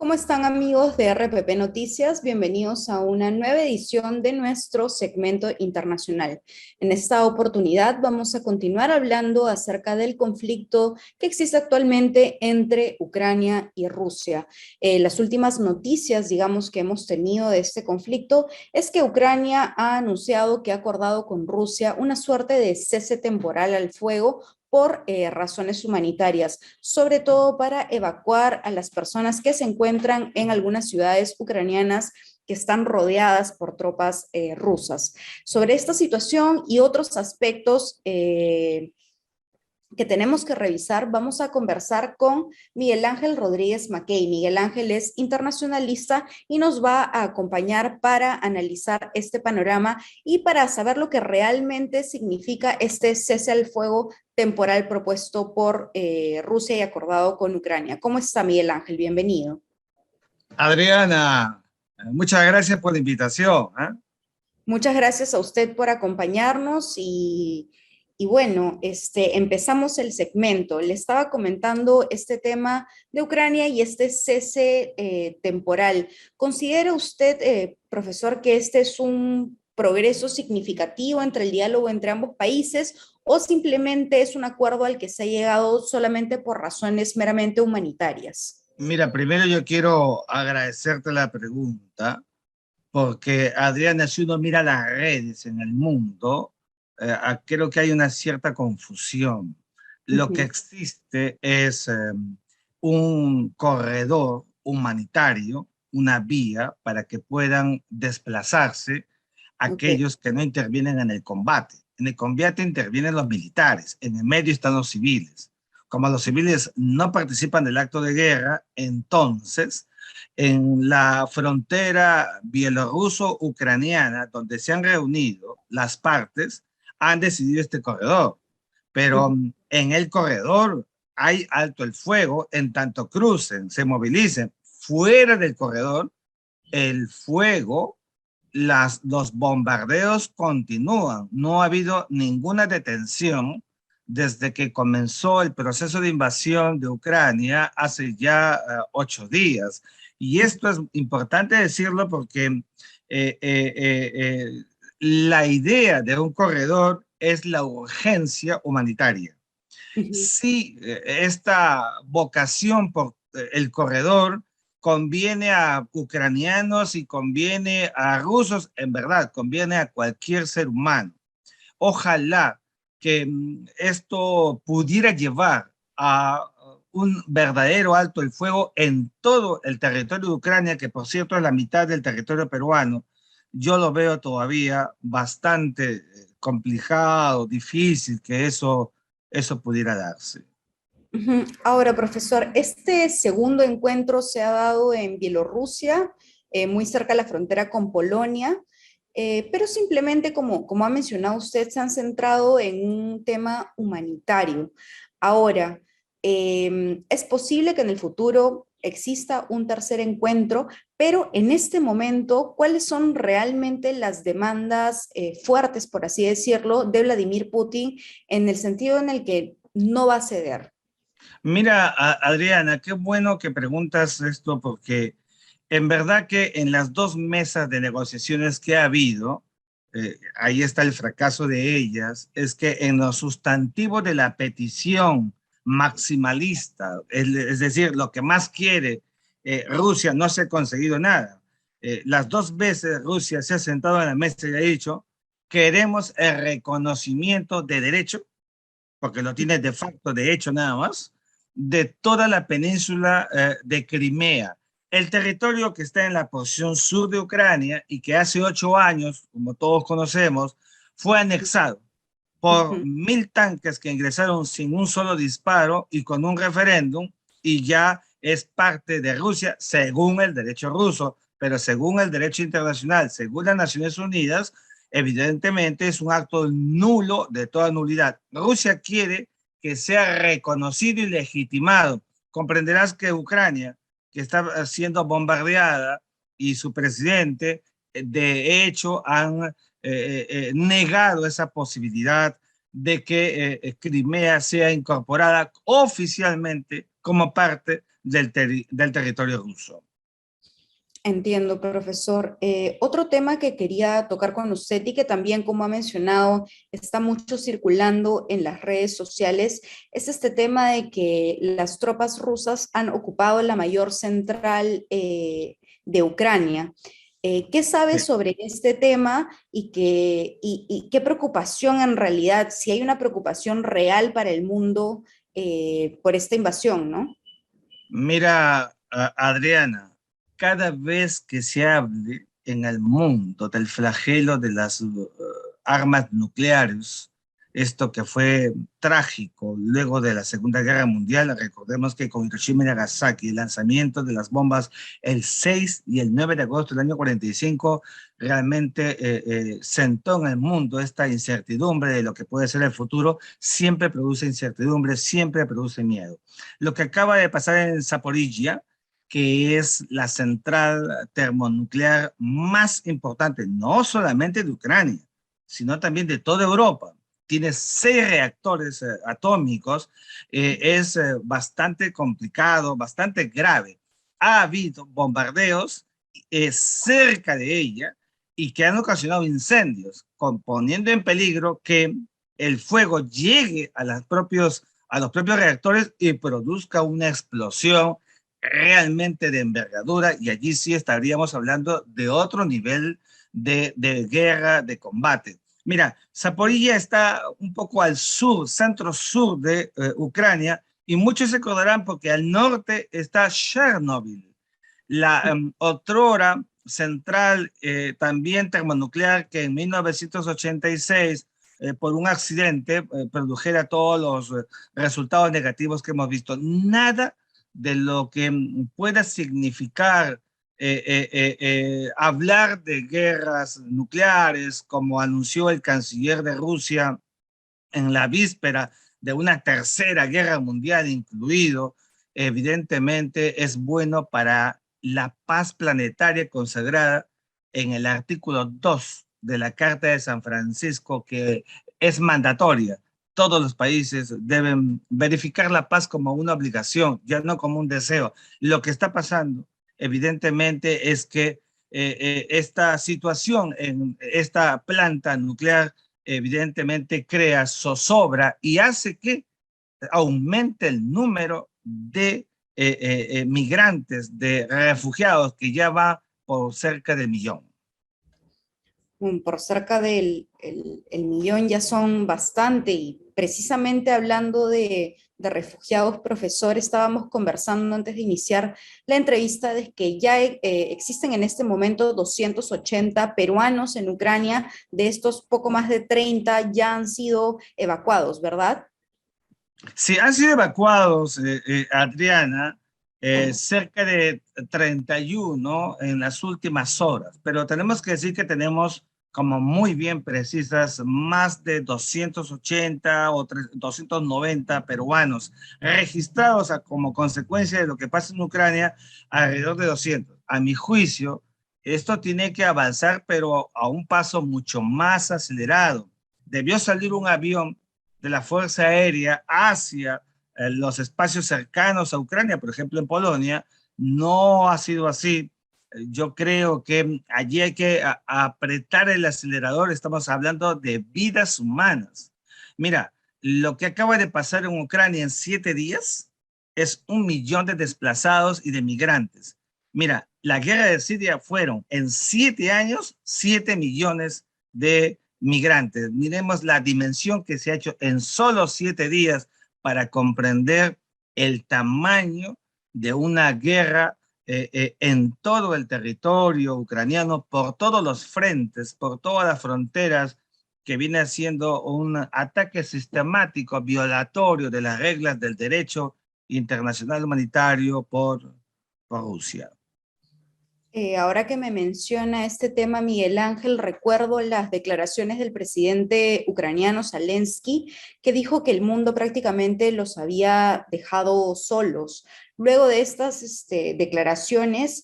¿Cómo están amigos de RPP Noticias? Bienvenidos a una nueva edición de nuestro segmento internacional. En esta oportunidad vamos a continuar hablando acerca del conflicto que existe actualmente entre Ucrania y Rusia. Las últimas noticias, digamos, que hemos tenido de este conflicto es que Ucrania ha anunciado que ha acordado con Rusia una suerte de cese temporal al fuego por razones humanitarias, sobre todo para evacuar a las personas que se encuentran en algunas ciudades ucranianas que están rodeadas por tropas rusas. Sobre esta situación y otros aspectos que tenemos que revisar, vamos a conversar con Miguel Ángel Rodríguez Mackey. Miguel Ángel es internacionalista y nos va a acompañar para analizar este panorama y para saber lo que realmente significa este cese al fuego temporal propuesto por Rusia y acordado con Ucrania. ¿Cómo está, Miguel Ángel? Bienvenido. Adriana, muchas gracias por la invitación, ¿eh? Muchas gracias a usted por acompañarnos y bueno, empezamos el segmento. Le estaba comentando este tema de Ucrania y este cese temporal. ¿Considera usted, profesor, que este es un progreso significativo entre el diálogo entre ambos países o simplemente es un acuerdo al que se ha llegado solamente por razones meramente humanitarias? Mira, primero yo quiero agradecerte la pregunta, porque Adriana, si uno mira las redes en el mundo, creo que hay una cierta confusión. Lo que Ujú. existe es un corredor humanitario, una vía para que puedan desplazarse Ok. aquellos que no intervienen en el combate. En el combate intervienen los militares, en el medio están los civiles. Como los civiles no participan del acto de guerra, entonces en la frontera bielorruso-ucraniana, donde se han reunido las partes, han decidido este corredor. Pero en el corredor hay alto el fuego, en tanto crucen, se movilicen. Fuera del corredor, el fuego, los bombardeos continúan. No ha habido ninguna detención desde que comenzó el proceso de invasión de Ucrania hace ya 8 días. Y esto es importante decirlo porque la idea de un corredor es la urgencia humanitaria. Ujú. Si esta vocación por el corredor conviene a ucranianos y conviene a rusos, en verdad, conviene a cualquier ser humano. Ojalá que esto pudiera llevar a un verdadero alto el fuego en todo el territorio de Ucrania, que por cierto es la mitad del territorio peruano. Yo lo veo todavía bastante complicado, difícil que eso pudiera darse. Ujú. Ahora, profesor, este segundo encuentro se ha dado en Bielorrusia, muy cerca de la frontera con Polonia, pero simplemente, como ha mencionado usted, se han centrado en un tema humanitario. Ahora, es posible que en el futuro exista un tercer encuentro, pero en este momento, ¿cuáles son realmente las demandas fuertes, por así decirlo, de Vladimir Putin en el sentido en el que no va a ceder? Mira, Adriana, qué bueno que preguntas esto porque en verdad que en las dos mesas de negociaciones que ha habido, ahí está el fracaso de ellas, es que en lo sustantivo de la petición maximalista, es decir, lo que más quiere Rusia, no se ha conseguido nada. Las dos veces Rusia se ha sentado en la mesa y ha dicho, queremos el reconocimiento de derecho porque lo tiene de facto, de hecho nada más, de toda la península de Crimea. El territorio que está en la porción sur de Ucrania y que hace 8 años, como todos conocemos, fue anexado por Ujú. 1000 tanques que ingresaron sin un solo disparo y con un referéndum y ya es parte de Rusia según el derecho ruso, pero según el derecho internacional, según las Naciones Unidas, evidentemente es un acto nulo de toda nulidad. Rusia quiere que sea reconocido y legitimado. Comprenderás que Ucrania, que está siendo bombardeada y su presidente, de hecho, han negado esa posibilidad de que Crimea sea incorporada oficialmente como parte del territorio ruso. Entiendo, profesor. Otro tema que quería tocar con usted y que también, como ha mencionado, está mucho circulando en las redes sociales, es este tema de que las tropas rusas han ocupado la mayor central de Ucrania. ¿Qué sabe Sí. sobre este tema y qué preocupación en realidad, si hay una preocupación real para el mundo por esta invasión, ¿no? Mira, Adriana, cada vez que se hable en el mundo del flagelo de las armas nucleares, esto que fue trágico luego de la Segunda Guerra Mundial, recordemos que con Hiroshima y Nagasaki, el lanzamiento de las bombas el 6 y el 9 de agosto del año 45, realmente sentó en el mundo esta incertidumbre de lo que puede ser el futuro, siempre produce incertidumbre, siempre produce miedo. Lo que acaba de pasar en Zaporizhia, que es la central termonuclear más importante, no solamente de Ucrania, sino también de toda Europa. Tiene 6 reactores atómicos, es bastante complicado, bastante grave. Ha habido bombardeos cerca de ella y que han ocasionado incendios, poniendo en peligro que el fuego llegue a los propios reactores y produzca una explosión realmente de envergadura, y allí sí estaríamos hablando de otro nivel de guerra, de combate. Mira, Zaporilla está un poco al sur, centro-sur de Ucrania, y muchos se acordarán porque al norte está Chernobyl, la otrora central también termonuclear que en 1986 por un accidente produjera todos los resultados negativos que hemos visto. Nada de lo que pueda significar hablar de guerras nucleares, como anunció el canciller de Rusia en la víspera de una tercera guerra mundial incluido, evidentemente es bueno para la paz planetaria consagrada en el artículo 2 de la Carta de San Francisco, que es mandatoria. Todos los países deben verificar la paz como una obligación, ya no como un deseo. Lo que está pasando, evidentemente, es que esta situación en esta planta nuclear evidentemente crea zozobra y hace que aumente el número de migrantes, de refugiados, que ya va por cerca de 1 millón. Por cerca del el millón ya son bastante y precisamente hablando de refugiados, profesor, estábamos conversando antes de iniciar la entrevista de que ya existen en este momento 280 peruanos en Ucrania, de estos poco más de 30 ya han sido evacuados, ¿verdad? Sí, han sido evacuados, Adriana, cerca de 31 en las últimas horas, pero tenemos que decir que tenemos como muy bien precisas más de 280 o 290 peruanos registrados como consecuencia de lo que pasa en Ucrania, alrededor de 200. A mi juicio, esto tiene que avanzar, pero a un paso mucho más acelerado. Debió salir un avión de la Fuerza Aérea hacia los espacios cercanos a Ucrania, por ejemplo en Polonia. No ha sido así. Yo creo que allí hay que apretar el acelerador. Estamos hablando de vidas humanas. Mira, lo que acaba de pasar en Ucrania en 7 días es 1 millón de desplazados y de migrantes. Mira, la guerra de Siria fueron en 7 años 7 millones de migrantes. Miremos la dimensión que se ha hecho en solo 7 días para comprender el tamaño de una guerra en todo el territorio ucraniano, por todos los frentes, por todas las fronteras, que viene siendo un ataque sistemático, violatorio de las reglas del derecho internacional humanitario por Rusia. Ahora que me menciona este tema, Miguel Ángel, recuerdo las declaraciones del presidente ucraniano Zelensky, que dijo que el mundo prácticamente los había dejado solos. Luego de estas declaraciones,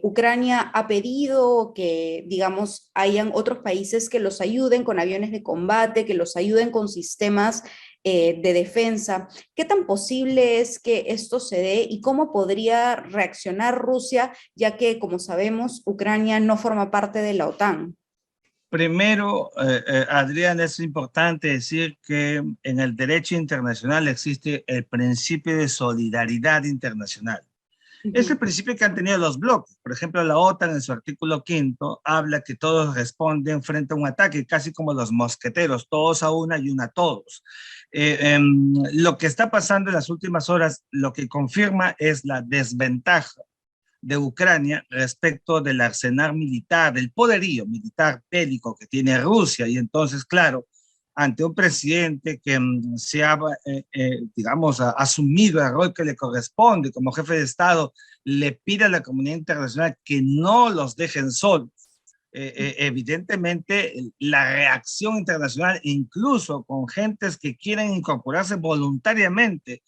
Ucrania ha pedido que, digamos, hayan otros países que los ayuden con aviones de combate, que los ayuden con sistemas de defensa. ¿Qué tan posible es que esto se dé y cómo podría reaccionar Rusia, ya que, como sabemos, Ucrania no forma parte de la OTAN? Primero, Adrián, es importante decir que en el derecho internacional existe el principio de solidaridad internacional. Es el Ujú. principio que han tenido los bloques. Por ejemplo, la OTAN en su artículo quinto habla que todos responden frente a un ataque, casi como los mosqueteros, todos a una y una a todos. Lo que está pasando en las últimas horas, lo que confirma es la desventaja de Ucrania respecto del arsenal militar, del poderío militar bélico que tiene Rusia. Y entonces, claro, ante un presidente que se ha, digamos, asumido el rol que le corresponde como jefe de Estado, le pide a la comunidad internacional que no los dejen solos. Evidentemente, la reacción internacional, incluso con gentes que quieren incorporarse voluntariamente,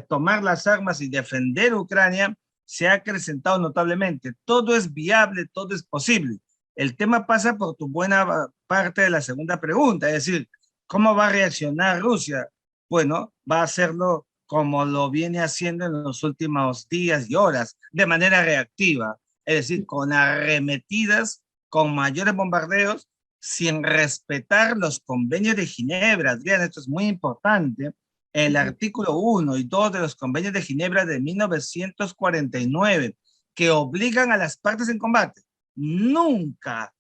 tomar las armas y defender Ucrania, se ha acrecentado notablemente. Todo es viable, todo es posible. El tema pasa por tu buena parte de la segunda pregunta, es decir, ¿cómo va a reaccionar Rusia? Bueno, va a hacerlo como lo viene haciendo en los últimos días y horas, de manera reactiva, es decir, con arremetidas, con mayores bombardeos, sin respetar los convenios de Ginebra. Adrián, esto es muy importante. El artículo 1 y 2 de los convenios de Ginebra de 1949, que obligan a las partes en combate nunca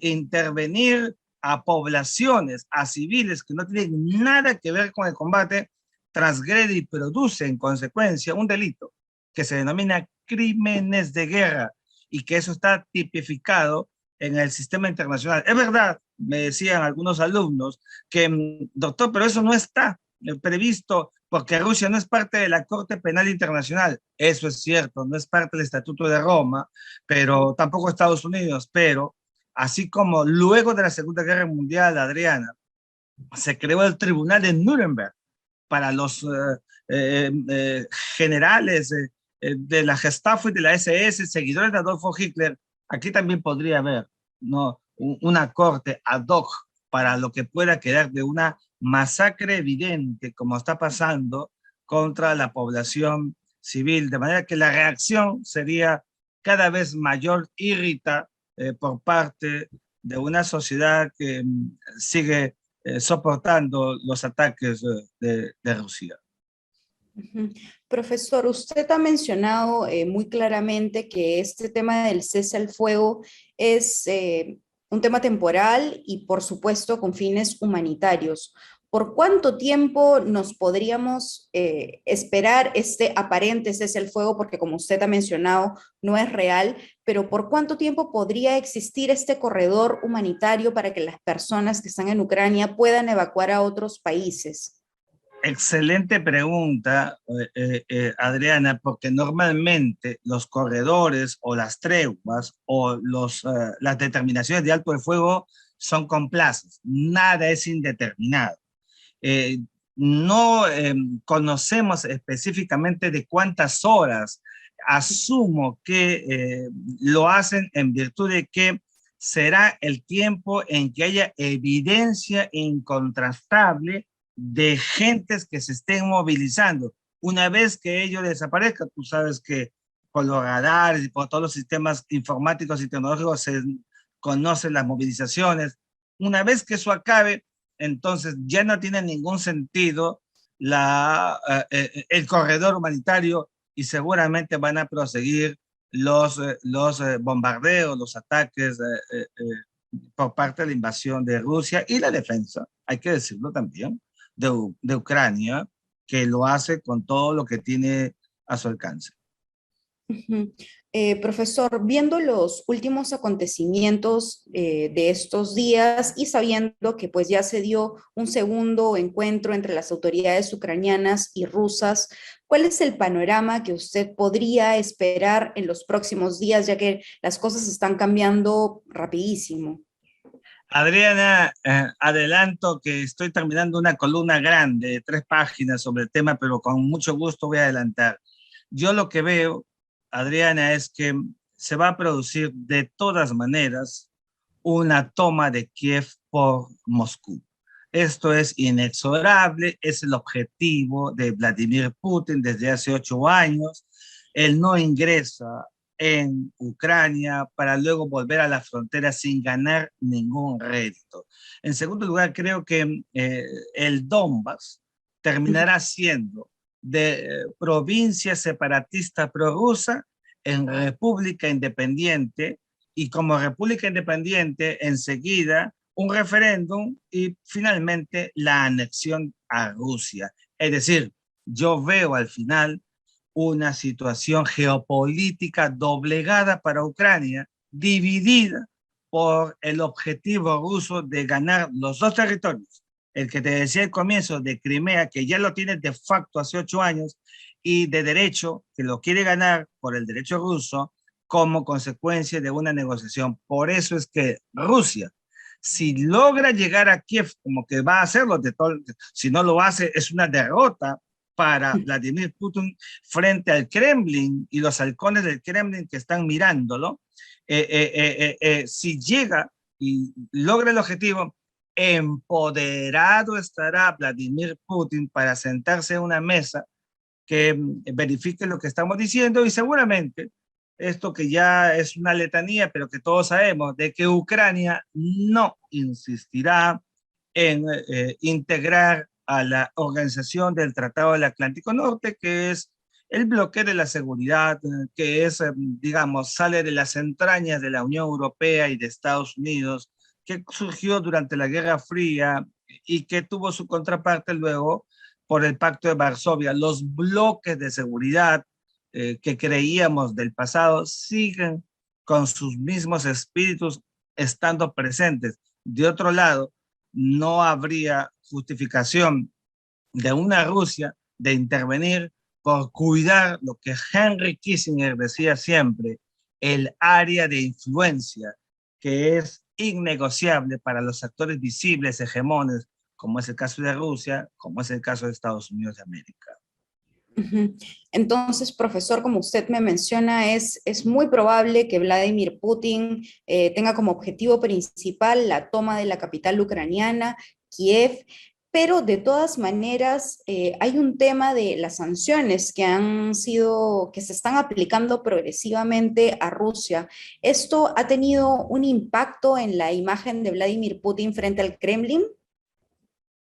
intervenir a poblaciones, a civiles que no tienen nada que ver con el combate, transgrede y produce en consecuencia un delito que se denomina crímenes de guerra y que eso está tipificado en el sistema internacional. Es verdad, me decían algunos alumnos, que doctor, pero eso no está previsto porque Rusia no es parte de la Corte Penal Internacional. Eso es cierto, no es parte del Estatuto de Roma, pero tampoco Estados Unidos, pero así como luego de la Segunda Guerra Mundial, Adriana, se creó el Tribunal de Nuremberg para los generales de la Gestapo y de la SS, seguidores de Adolfo Hitler. Aquí también podría haber, ¿no?, una corte ad hoc para lo que pueda quedar de una masacre evidente, como está pasando contra la población civil, de manera que la reacción sería cada vez mayor, irrita por parte de una sociedad que sigue soportando los ataques de Rusia. Ujú. Profesor, usted ha mencionado muy claramente que este tema del cese al fuego es un tema temporal y por supuesto con fines humanitarios. ¿Por cuánto tiempo nos podríamos esperar este aparente cese al fuego? Porque como usted ha mencionado, no es real, pero ¿por cuánto tiempo podría existir este corredor humanitario para que las personas que están en Ucrania puedan evacuar a otros países? Excelente pregunta, Adriana, porque normalmente los corredores o las treguas o las determinaciones de alto de fuego son con plazos, nada es indeterminado. Eh, no conocemos específicamente de cuántas horas. Asumo que lo hacen en virtud de que será el tiempo en que haya evidencia incontrastable de gentes que se estén movilizando. Una vez que ello desaparezca, tú sabes que por los radares y por todos los sistemas informáticos y tecnológicos se conocen las movilizaciones. Una vez que eso acabe, entonces ya no tiene ningún sentido el corredor humanitario y seguramente van a proseguir los bombardeos, los ataques por parte de la invasión de Rusia y la defensa, hay que decirlo también, de Ucrania, que lo hace con todo lo que tiene a su alcance. Ujú. Profesor, viendo los últimos acontecimientos de estos días y sabiendo que pues ya se dio un segundo encuentro entre las autoridades ucranianas y rusas, ¿cuál es el panorama que usted podría esperar en los próximos días, ya que las cosas están cambiando rapidísimo? Adriana, adelanto que estoy terminando una columna grande de 3 páginas sobre el tema, pero con mucho gusto voy a adelantar. Yo lo que veo, Adriana, es que se va a producir de todas maneras una toma de Kiev por Moscú. Esto es inexorable, es el objetivo de Vladimir Putin desde hace 8 años. Él no ingresa en Ucrania para luego volver a la frontera sin ganar ningún rédito. En segundo lugar, creo que el Donbass terminará siendo de provincia separatista prorrusa en república independiente, y como república independiente enseguida un referéndum y finalmente la anexión a Rusia. Es decir, yo veo al final una situación geopolítica doblegada para Ucrania, dividida por el objetivo ruso de ganar los dos territorios. El que te decía al comienzo de Crimea, que ya lo tiene de facto hace 8 años, y de derecho, que lo quiere ganar por el derecho ruso como consecuencia de una negociación. Por eso es que Rusia, si logra llegar a Kiev, como que va a hacerlo, si no lo hace, es una derrota para Vladimir Putin frente al Kremlin y los halcones del Kremlin que están mirándolo. Si llega y logra el objetivo, empoderado estará Vladimir Putin para sentarse en una mesa que verifique lo que estamos diciendo, y seguramente esto que ya es una letanía, pero que todos sabemos, de que Ucrania no insistirá en integrar a la Organización del Tratado del Atlántico Norte, que es el bloque de la seguridad, que es, digamos, sale de las entrañas de la Unión Europea y de Estados Unidos, que surgió durante la Guerra Fría y que tuvo su contraparte luego por el Pacto de Varsovia. Los bloques de seguridad que creíamos del pasado siguen con sus mismos espíritus estando presentes. De otro lado, no habría justificación de una Rusia de intervenir por cuidar lo que Henry Kissinger decía siempre, el área de influencia, que es innegociable para los actores visibles, hegemones, como es el caso de Rusia, como es el caso de Estados Unidos de América. Entonces, profesor, como usted me menciona, es muy probable que Vladimir Putin tenga como objetivo principal la toma de la capital ucraniana, Kiev, pero de todas maneras hay un tema de las sanciones que se están aplicando progresivamente a Rusia. ¿Esto ha tenido un impacto en la imagen de Vladimir Putin frente al Kremlin?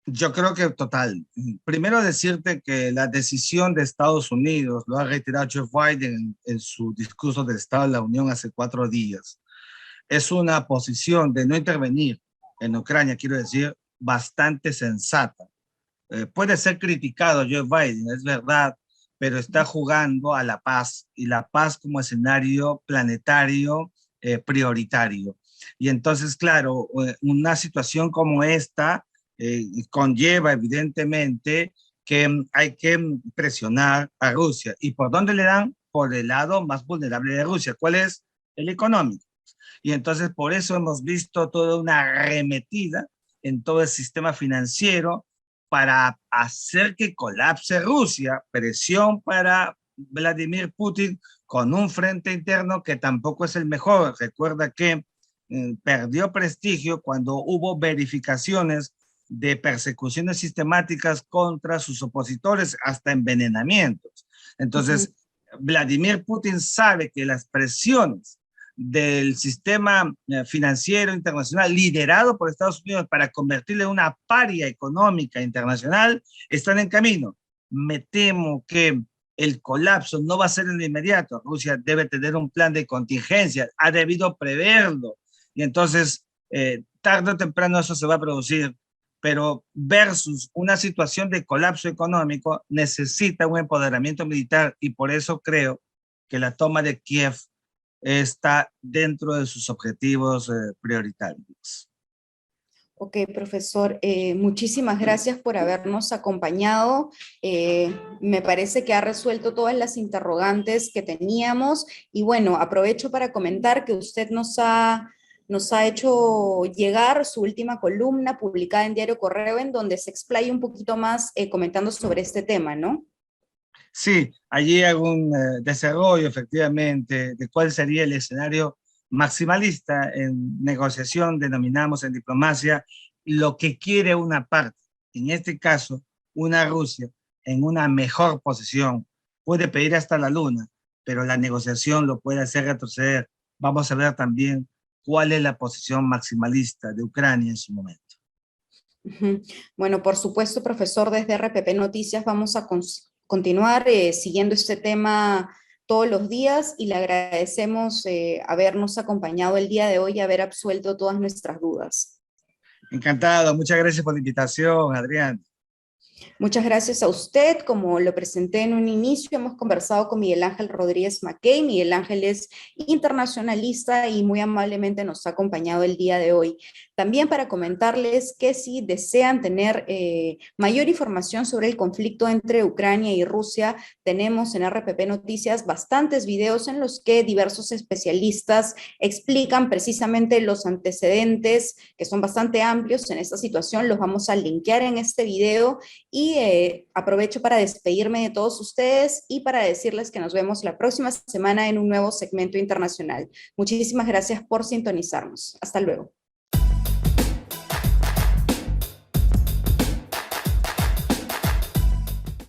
Yo creo que total. Primero decirte que la decisión de Estados Unidos lo ha reiterado Joe Biden en su discurso del Estado de la Unión hace 4 días. Es una posición de no intervenir en Ucrania, quiero decir, bastante sensata. Puede ser criticado Joe Biden, es verdad, pero está jugando a la paz, y la paz como escenario planetario prioritario. Y entonces, claro, una situación como esta conlleva evidentemente que hay que presionar a Rusia. ¿Y por dónde le dan? Por el lado más vulnerable de Rusia. ¿Cuál es? El económico. Y entonces por eso hemos visto toda una arremetida en todo el sistema financiero para hacer que colapse Rusia, presión para Vladimir Putin con un frente interno que tampoco es el mejor. Recuerda que perdió prestigio cuando hubo verificaciones de persecuciones sistemáticas contra sus opositores, hasta envenenamientos. Entonces, Vladimir Putin sabe que las presiones del sistema financiero internacional liderado por Estados Unidos para convertirle en una paria económica internacional están en camino. Me temo que el colapso no va a ser en lo inmediato. Rusia debe tener un plan de contingencia, ha debido preverlo, y entonces tarde o temprano eso se va a producir, pero versus una situación de colapso económico necesita un empoderamiento militar, y por eso creo que la toma de Kiev está dentro de sus objetivos prioritarios. Ok, profesor, muchísimas gracias por habernos acompañado. Me parece que ha resuelto todas las interrogantes que teníamos, y bueno, aprovecho para comentar que usted nos ha hecho llegar su última columna publicada en Diario Correo, en donde se explaya un poquito más comentando sobre este tema, ¿no? Sí, allí hago un desarrollo efectivamente de cuál sería el escenario maximalista en negociación, denominamos en diplomacia, lo que quiere una parte. En este caso, una Rusia en una mejor posición puede pedir hasta la luna, pero la negociación lo puede hacer retroceder. Vamos a ver también cuál es la posición maximalista de Ucrania en su momento. Ujú. Bueno, por supuesto, profesor, desde RPP Noticias vamos a continuar siguiendo este tema todos los días y le agradecemos habernos acompañado el día de hoy y haber absuelto todas nuestras dudas. Encantado, muchas gracias por la invitación, Adrián. Muchas gracias a usted. Como lo presenté en un inicio, hemos conversado con Miguel Ángel Rodríguez Mackey. Miguel Ángel es internacionalista y muy amablemente nos ha acompañado el día de hoy. También para comentarles que si desean tener mayor información sobre el conflicto entre Ucrania y Rusia, tenemos en RPP Noticias bastantes videos en los que diversos especialistas explican precisamente los antecedentes, que son bastante amplios en esta situación. Los vamos a linkear en este video. Y aprovecho para despedirme de todos ustedes y para decirles que nos vemos la próxima semana en un nuevo segmento internacional. Muchísimas gracias por sintonizarnos. Hasta luego.